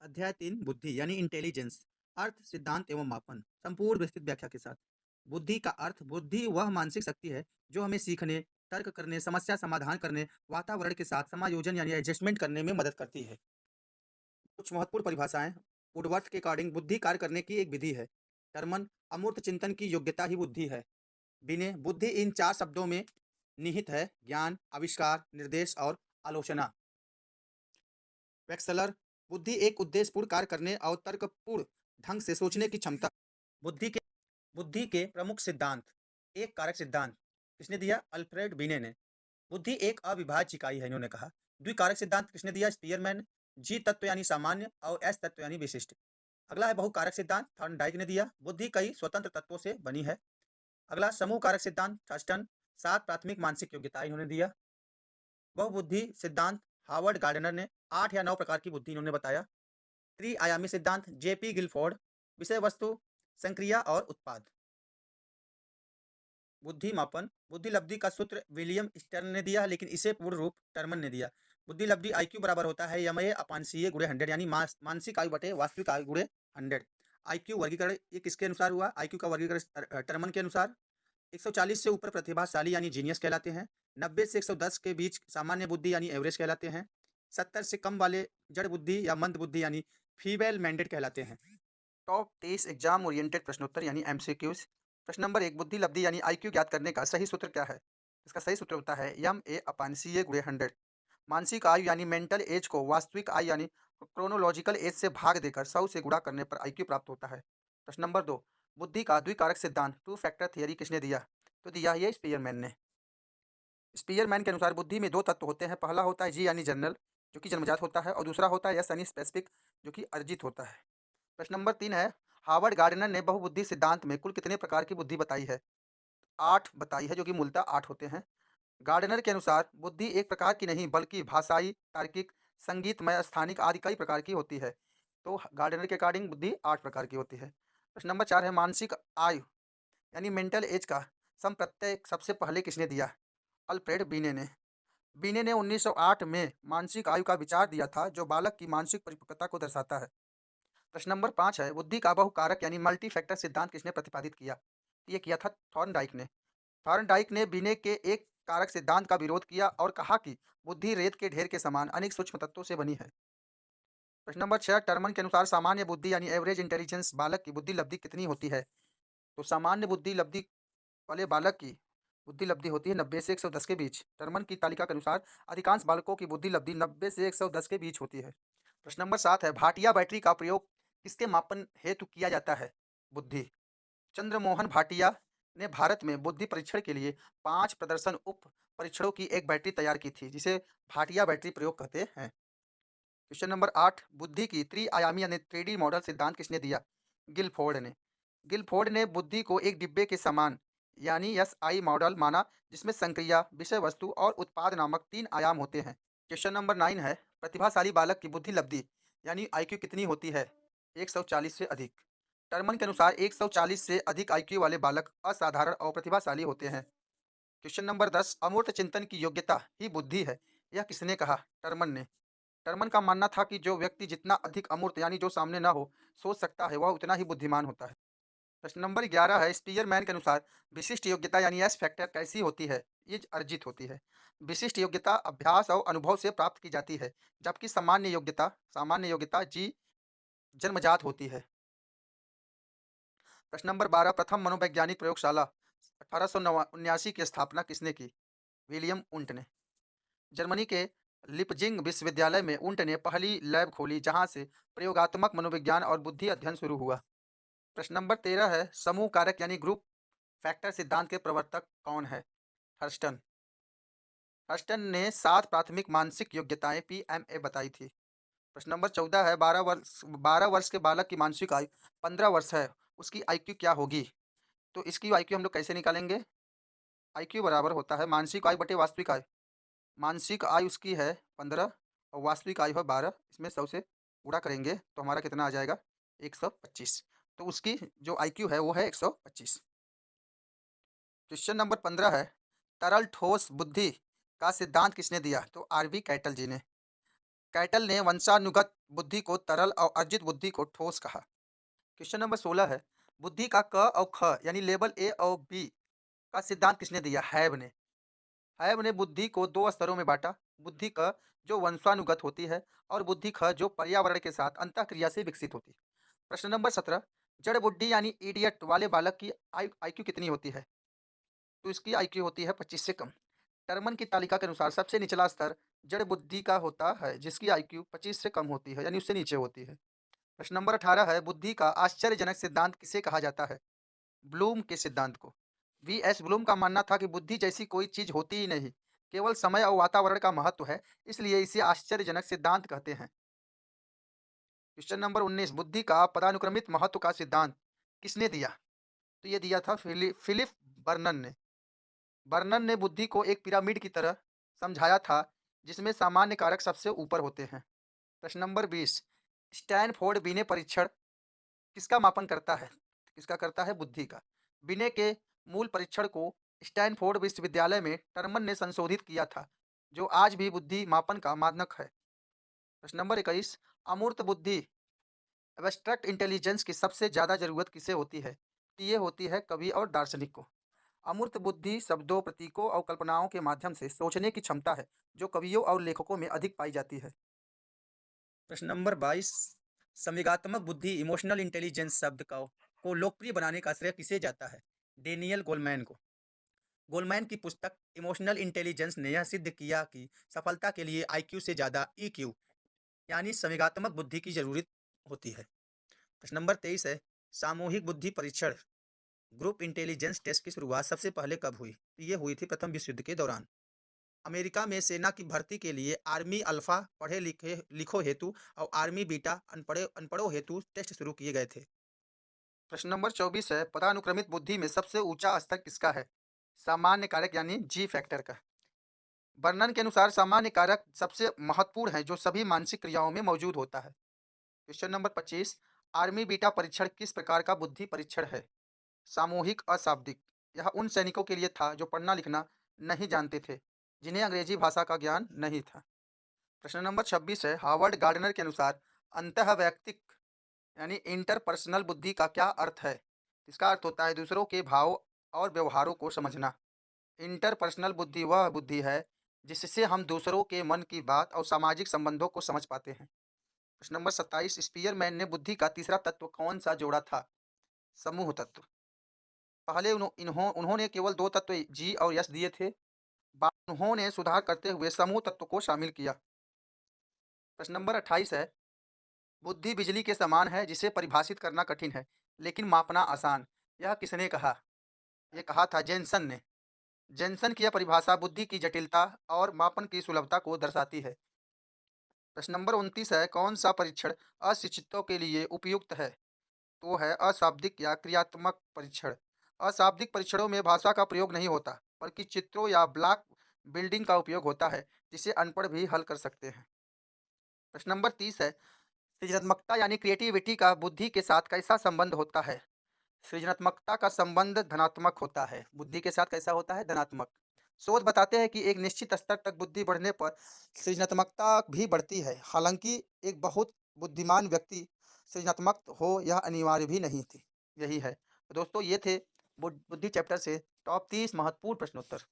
अध्याय 3 बुद्धि यानी इंटेलिजेंस। अर्थ, सिद्धांत एवं मापन संपूर्ण विस्तृत व्याख्या के साथ। बुद्धि का अर्थ, बुद्धि वह मानसिक शक्ति है जो हमें सीखने, तर्क करने, समस्या समाधान करने, वातावरण के साथ समायोजन यानी एडजस्टमेंट करने में मदद करती है। कुछ महत्वपूर्ण परिभाषाएं। वुडवर्थ के अकॉर्डिंग बुद्धि कार्य करने की एक विधि है। टर्मन, अमूर्त चिंतन की योग्यता ही बुद्धि है। बिने, बुद्धि इन 4 शब्दों में निहित है: ज्ञान, आविष्कार, निर्देश और आलोचना। वैक्सलर, बुद्धि एक उद्देश्यपूर्ण कार्य करने और तर्कपूर्ण ढंग से सोचने की क्षमता। बुद्धि के बुद्धि के प्रमुख सिद्धांत। एक कारक सिद्धांत किसने दिया? अल्फ्रेड बिने ने। बुद्धि एक अविभाज्य इकाई है, इन्होंने कहा। द्विकारक सिद्धांत किसने दिया? स्पीयरमैन। जी तत्व यानी सामान्य और एस तत्व यानी विशिष्ट। अगला है बहुकारक सिद्धांत, थॉर्नडाइक ने दिया। बुद्धि कई स्वतंत्र तत्वों से बनी है। अगला समूह कारक सिद्धांत, थर्स्टन। 7 प्राथमिक मानसिक योग्यता इन्होंने दिया। बहुबुद्धि सिद्धांत, हार्वर्ड गार्डनर ने 8 या 9 प्रकार की बुद्धि इन्होंने बताया। त्रिआयामी सिद्धांत, जेपी गिलफोर्ड। विषय वस्तु, संक्रिया और उत्पाद। बुद्धि मापन, बुद्धि लब्धि का सूत्र विलियम स्टर्न ने दिया, लेकिन इसे पूर्ण रूप टर्मन ने दिया। बुद्धि लब्धि IQ बराबर होता है MA अपान CA गुणे 100 यानी मानसिक आयु बटे वास्तविक आयु गुणे 100। IQ वर्गीकरण ये किसके अनुसार हुआ? IQ का वर्गीकरण टर्मन के अनुसार। 140 से ऊपर प्रतिभाशाली यानी जीनियस कहलाते हैं। 90 से 110 के बीच सामान्य बुद्धि यानी एवरेज कहलाते हैं। 70 से कम वाले जड़ बुद्धि या मंद बुद्धि यानी फीमेल मैंडेट कहलाते हैं। टॉप 30 एग्जाम ओरिएंटेड प्रश्नोत्तर यानी MCQs। प्रश्न नंबर 1, बुद्धि लब्धि यानी IQ ज्ञात करने का सही सूत्र क्या है? इसका सही सूत्र होता है MA अपान CA गुणे 100। मानसिक आयु यानी मेंटल एज को वास्तविक आयु यानी क्रोनोलॉजिकल एज से भाग देकर 100 से गुणा करने पर IQ प्राप्त होता है। प्रश्न नंबर 2, बुद्धि का द्विकारक सिद्धांत टू फैक्टर थियरी किसने दिया? तो दिया ये स्पीयरमैन ने। स्पीयरमैन के अनुसार बुद्धि में 2 तत्व होते हैं। पहला होता है जी यानी जनरल, जो कि जन्मजात होता है, और दूसरा होता है एस यानी स्पेसिफिक, जो कि अर्जित होता है। प्रश्न नंबर 3 है, हार्वर्ड गार्डनर ने बहुबुद्धि सिद्धांत में कुल कितने प्रकार की बुद्धि बताई है? 8 बताई है, जो कि मूलतः 8 होते हैं। गार्डनर के अनुसार बुद्धि एक प्रकार की नहीं बल्कि भाषाई, तार्किक, संगीतमय, स्थानिक आदि कई प्रकार की होती है। तो गार्डनर के अकॉर्डिंग बुद्धि 8 प्रकार की होती है। प्रश्न नंबर 4 है, मानसिक आयु यानी मेंटल एज का संप्रत्यय सबसे पहले किसने दिया? अल्फ्रेड बीने ने। बीने ने 1908 में मानसिक आयु का विचार दिया था, जो बालक की मानसिक परिपक्वता को दर्शाता है। प्रश्न नंबर 5 है, बुद्धि का बहुकारक यानी मल्टी फैक्टर सिद्धांत किसने प्रतिपादित किया? ये किया था थॉर्नडाइक ने। थॉर्नडाइक ने बिने के एक कारक सिद्धांत का विरोध किया और कहा कि बुद्धि रेत के ढेर के समान अनेक सूक्ष्म तत्वों से बनी है। प्रश्न नंबर 6, टर्मन के अनुसार सामान्य बुद्धि यानी एवरेज इंटेलिजेंस बालक की बुद्धि लब्धि कितनी होती है? तो सामान्य बुद्धि लब्धि वाले बालक की बुद्धि लब्धि होती है 90 से 110 के बीच। टर्मन की तालिका के अनुसार अधिकांश बालकों की बुद्धि लब्धि 90 से 110 के बीच होती है। प्रश्न नंबर 7 है, भाटिया बैटरी का प्रयोग किसके मापन हेतु किया जाता है? बुद्धि। चंद्रमोहन भाटिया ने भारत में बुद्धि परीक्षण के लिए 5 प्रदर्शन उप परीक्षणों की एक बैटरी तैयार की थी, जिसे भाटिया बैटरी प्रयोग कहते हैं। क्वेश्चन नंबर 8, बुद्धि की त्रिआयामी यानी 3D मॉडल सिद्धांत किसने दिया? गिलफोर्ड ने। गिलफोर्ड ने बुद्धि को एक डिब्बे के समान यानी SI मॉडल माना, जिसमें संक्रिया, विषय वस्तु और उत्पाद नामक 3 आयाम होते हैं। क्वेश्चन नंबर 9 है, प्रतिभाशाली बालक की बुद्धि लब्धि यानी IQ कितनी होती है? 140 से अधिक। टर्मन के अनुसार 140 से अधिक IQ वाले बालक असाधारण और प्रतिभाशाली होते हैं। क्वेश्चन नंबर 10, अमूर्त चिंतन की योग्यता ही बुद्धि है, यह किसने कहा? टर्मन ने। टर्मन का मानना था कि जो व्यक्ति जितना अधिक अमूर्त यानी जो सामने ना हो सोच सकता है, वह उतना ही बुद्धिमान होता है। प्रश्न नंबर 11 है, स्पीयरमैन के अनुसार विशिष्ट योग्यता यानी एस फैक्टर कैसी होती है? ये अर्जित होती है। विशिष्ट योग्यता अभ्यास और अनुभव से प्राप्त की जाती है, जबकि सामान्य योग्यता जी जन्मजात होती है। प्रश्न नंबर 12, प्रथम मनोवैज्ञानिक प्रयोगशाला 1879 की स्थापना किसने की? विलियम उंट ने। जर्मनी के लिपजिंग विश्वविद्यालय में उंट ने पहली लैब खोली, जहां से प्रयोगात्मक मनोविज्ञान और बुद्धि अध्ययन शुरू हुआ। प्रश्न नंबर 13 है, समूह कारक यानी ग्रुप फैक्टर सिद्धांत के प्रवर्तक कौन है? हर्स्टन। हर्स्टन ने 7 प्राथमिक मानसिक योग्यताएं PMA बताई थी। प्रश्न नंबर 14 है, 12 वर्ष के बालक की मानसिक आयु 15 वर्ष है, उसकी IQ क्या होगी? तो इसकी IQ हम लोग कैसे निकालेंगे? IQ बराबर होता है मानसिक आयु बटे वास्तविक आयु। मानसिक आयु उसकी है 15 और वास्तविक आयु है 12। इसमें 100 से गुणा करेंगे तो हमारा कितना आ जाएगा? 125। तो उसकी जो IQ है वो है 125। क्वेश्चन नंबर 15 है, तरल ठोस बुद्धि का सिद्धांत किसने दिया? तो RV कैटल जी ने। कैटल ने वंशानुगत बुद्धि को तरल और अर्जित बुद्धि को ठोस कहा। क्वेश्चन नंबर 16 है, बुद्धि का क और ख यानी लेवल ए और बी का सिद्धांत किसने दिया? हैब ने। हैब ने बुद्धि को दो स्तरों में बांटा, बुद्धि क जो वंशानुगत होती है और बुद्धि ख जो पर्यावरण के साथ अंतःक्रिया से विकसित होती है। प्रश्न नंबर 17, जड़ बुद्धि यानी इडियट वाले बालक की आईक्यू कितनी होती है? तो इसकी आईक्यू होती है 25 से कम। टर्मन की तालिका के अनुसार सबसे निचला स्तर जड़ बुद्धि का होता है जिसकी आईक्यू 25 से कम होती है यानी उससे नीचे होती है। प्रश्न नंबर 18 है, बुद्धि का आश्चर्यजनक सिद्धांत किसे कहा जाता है? ब्लूम के सिद्धांत को। वी.एस. ब्लूम का मानना था कि बुद्धि जैसी कोई चीज होती ही नहीं, केवल समय और वातावरण का महत्व है, इसलिए इसे आश्चर्यजनक सिद्धांत कहते हैं। क्वेश्चन नंबर 19, बुद्धि का पदानुक्रमित महत्व का सिद्धांत किसने दिया? तो ये दिया था फिलिप बर्नन ने। बर्नन ने बुद्धि को एक पिरामिड की तरह समझाया था जिसमें सामान्य कारक सबसे ऊपर होते हैं। प्रश्न नंबर 20, स्टैनफोर्ड बिने परीक्षण किसका मापन करता है? किसका करता है? बुद्धि का। बिने के मूल परीक्षण को स्टैनफोर्ड विश्वविद्यालय में टर्मन ने संशोधित किया था, जो आज भी बुद्धि मापन का मानक है। प्रश्न नंबर 21, अमूर्त बुद्धि एब्स्ट्रैक्ट इंटेलिजेंस की सबसे ज्यादा जरूरत किसे होती है? तो ये होती है कवि और दार्शनिक को। अमूर्त बुद्धि शब्दों, प्रतीकों और कल्पनाओं के माध्यम से सोचने की क्षमता है, जो कवियों और लेखकों में अधिक पाई जाती है। प्रश्न नंबर 22, संवेगात्मक बुद्धि इमोशनल इंटेलिजेंस शब्द को लोकप्रिय बनाने का श्रेय किसे जाता है? डेनियल गोलमैन को। गोलमैन की पुस्तक इमोशनल इंटेलिजेंस ने यह सिद्ध किया कि सफलता के लिए आईक्यू से ज़्यादा ईक्यू यानी संवेगात्मक बुद्धि की जरूरत होती है। प्रश्न नंबर 23 है, सामूहिक बुद्धि परीक्षण ग्रुप इंटेलिजेंस टेस्ट की शुरुआत सबसे पहले कब हुई? तो ये हुई थी प्रथम विश्व युद्ध के दौरान। अमेरिका में सेना की भर्ती के लिए आर्मी अल्फा पढ़े लिखे लिखो हेतु और आर्मी बीटा अनपढ़ों हेतु टेस्ट शुरू किए गए थे। प्रश्न नंबर 24 है, पदानुक्रमित बुद्धि में सबसे ऊंचा स्तर किसका है? सामान्य कारक यानी जी फैक्टर का। वर्णन के अनुसार सामान्य कारक सबसे महत्वपूर्ण है जो सभी मानसिक क्रियाओं में मौजूद होता है। क्वेश्चन नंबर 25, आर्मी बीटा परीक्षण किस प्रकार का बुद्धि परीक्षण है? सामूहिक अशाब्दिक। यह उन सैनिकों के लिए था जो पढ़ना लिखना नहीं जानते थे, जिन्हें अंग्रेजी भाषा का ज्ञान नहीं था। प्रश्न नंबर 26 है, हार्वर्ड गार्डनर के अनुसार अंतः वैयक्तिक यानी इंटरपर्सनल बुद्धि का क्या अर्थ है? इसका अर्थ होता है दूसरों के भाव और व्यवहारों को समझना। इंटरपर्सनल बुद्धि वह बुद्धि है जिससे हम दूसरों के मन की बात और सामाजिक संबंधों को समझ पाते हैं। प्रश्न नंबर 27, स्पीयरमैन ने बुद्धि का तीसरा तत्व कौन सा जोड़ा था? समूह तत्व। पहले उन्होंने केवल दो तत्व जी और यश दिए थे, बाद उन्होंने सुधार करते हुए समूह तत्व को शामिल किया। प्रश्न नंबर 28 है, बुद्धि बिजली के समान है जिसे परिभाषित करना कठिन है लेकिन मापना आसान। यह किसने कहा? यह कहा था जेनसन ने। जेनसन की यह परिभाषा बुद्धि की जटिलता और मापन की सुलभता को दर्शाती है। प्रश्न नंबर 29 है, कौन सा परीक्षण अशिक्षितों के लिए उपयुक्त है? तो है अशाब्दिक या क्रियात्मक परीक्षण। अशाब्दिक परीक्षणों में भाषा का प्रयोग नहीं होता बल्कि चित्रों या ब्लॉक बिल्डिंग का उपयोग होता है जिसे अनपढ़ भी हल कर सकते हैं। प्रश्न नंबर 30 है, सृजनात्मकता यानी क्रिएटिविटी का बुद्धि के साथ कैसा संबंध होता है? सृजनात्मकता का संबंध धनात्मक होता है। बुद्धि के साथ कैसा होता है? धनात्मक। शोध बताते हैं कि एक निश्चित स्तर तक बुद्धि बढ़ने पर सृजनात्मकता भी बढ़ती है। हालांकि एक बहुत बुद्धिमान व्यक्ति सृजनात्मक हो यह अनिवार्य भी नहीं थी। यही है। तो दोस्तों ये थे बुद्धि चैप्टर से टॉप 30 महत्वपूर्ण प्रश्नोत्तर।